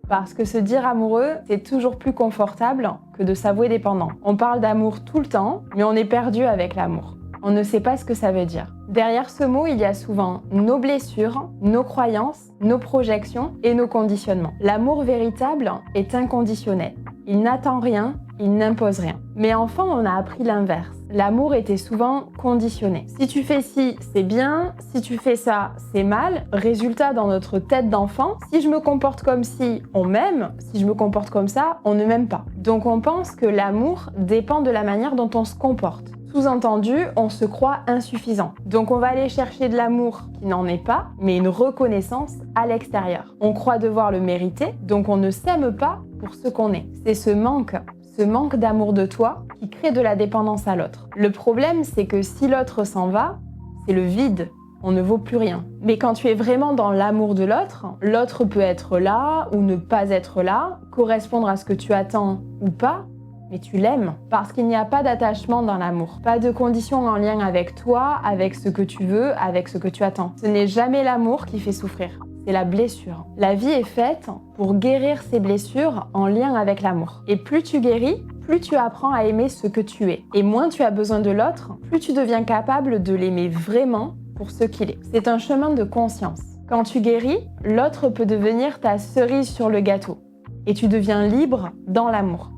Parce que se dire amoureux, c'est toujours plus confortable que de s'avouer dépendant. On parle d'amour tout le temps, mais on est perdu avec l'amour. On ne sait pas ce que ça veut dire. Derrière ce mot, il y a souvent nos blessures, nos croyances, nos projections et nos conditionnements. L'amour véritable est inconditionnel. Il n'attend rien, il n'impose rien. Mais enfant, on a appris l'inverse. L'amour était souvent conditionné. Si tu fais ci, c'est bien. Si tu fais ça, c'est mal. Résultat, dans notre tête d'enfant, si je me comporte comme ci, on m'aime. Si je me comporte comme ça, on ne m'aime pas. Donc on pense que l'amour dépend de la manière dont on se comporte. Sous-entendu, on se croit insuffisant. Donc on va aller chercher de l'amour qui n'en est pas, mais une reconnaissance à l'extérieur. On croit devoir le mériter, donc on ne s'aime pas pour ce qu'on est. C'est ce manque d'amour de toi qui crée de la dépendance à l'autre. Le problème, c'est que si l'autre s'en va, c'est le vide. On ne vaut plus rien. Mais quand tu es vraiment dans l'amour de l'autre, l'autre peut être là ou ne pas être là, correspondre à ce que tu attends ou pas, mais tu l'aimes. Parce qu'il n'y a pas d'attachement dans l'amour. Pas de conditions en lien avec toi, avec ce que tu veux, avec ce que tu attends. Ce n'est jamais l'amour qui fait souffrir. C'est la blessure. La vie est faite pour guérir ces blessures en lien avec l'amour. Et plus tu guéris, plus tu apprends à aimer ce que tu es. Et moins tu as besoin de l'autre, plus tu deviens capable de l'aimer vraiment pour ce qu'il est. C'est un chemin de conscience. Quand tu guéris, l'autre peut devenir ta cerise sur le gâteau. Et tu deviens libre dans l'amour.